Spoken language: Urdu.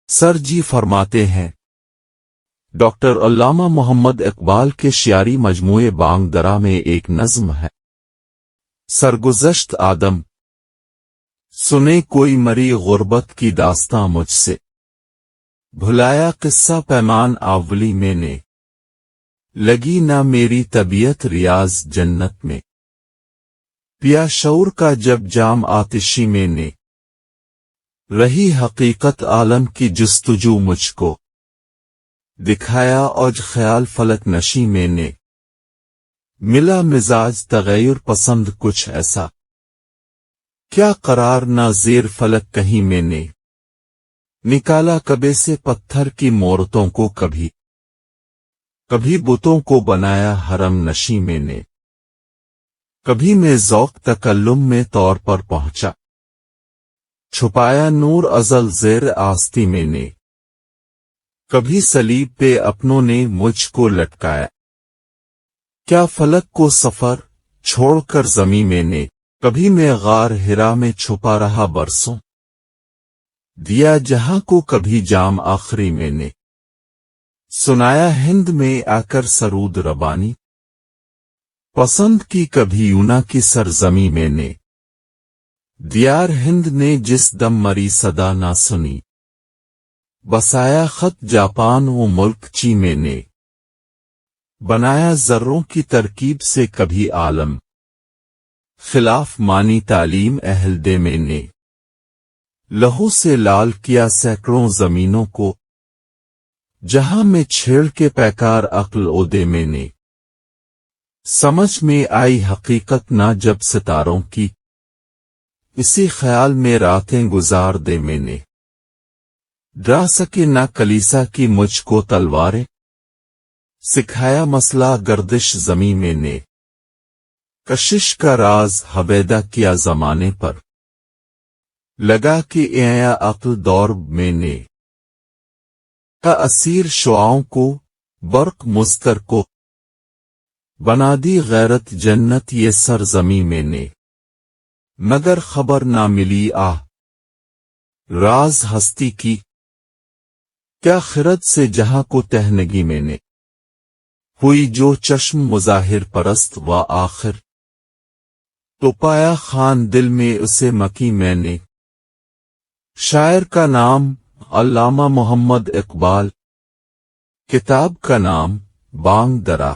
سر جی فرماتے ہیں ڈاکٹر علامہ محمد اقبال کے شعری مجموعے بانگ درا میں ایک نظم ہے۔ سرگزشت آدم سنے کوئی مری غربت کی داستاں مجھ سے، بھلایا قصہ پیمان آولی میں نے، لگی نہ میری طبیعت ریاض جنت میں، پیا شعور کا جب جام آتشی میں نے، رہی حقیقت عالم کی جستجو مجھ کو، دکھایا اوج خیال فلک نشی میں نے، ملا مزاج تغیر پسند کچھ ایسا، کیا قرار نہ زیر فلک کہیں میں نے، نکالا کبے سے پتھر کی مورتوں کو، کبھی بتوں کو بنایا حرم نشی میں نے، کبھی میں ذوق تکلم میں طور پر پہنچا، چھپایا نور ازل زیر آستی میں نے، کبھی صلیب پہ اپنوں نے مجھ کو لٹکایا، کیا فلک کو سفر چھوڑ کر زمیں میں نے، کبھی میں غار ہرا میں چھپا رہا برسوں، دیا جہاں کو کبھی جام آخری میں نے، سنایا ہند میں آ کر سرود ربانی، پسند کی کبھی یونا کی سرزمی میں نے، دیار ہند نے جس دم مری صدا نہ سنی، بسایا خط جاپان و ملک چی میں نے، بنایا ذروں کی ترکیب سے کبھی عالم، خلاف مانی تعلیم اہل دے میں نے، لہو سے لال کیا سینکڑوں زمینوں کو، جہاں میں چھیڑ کے پیکار عقل عہدے میں نے، سمجھ میں آئی حقیقت نہ جب ستاروں کی، اسی خیال میں راتیں گزار دے میں نے، ڈرا سکے نہ کلیسا کی مجھ کو تلواریں، سکھایا مسئلہ گردش زمیں میں نے، کشش کا راز حبیدہ کیا زمانے پر، لگا کہ ایا عقل دور میں نے، کا اسیر شعاؤں کو برق مستر کو، بنا دی غیرت جنت یہ سرزمیں میں نے، مگر خبر نہ ملی راز ہستی کی، کیا خرد سے جہاں کو تہنگی میں نے، ہوئی جو چشم مظاہر پرست و آخر، تو پایا خان دل میں اسے مکی میں نے، شاعر کا نام علامہ محمد اقبال، کتاب کا نام بانگ درا۔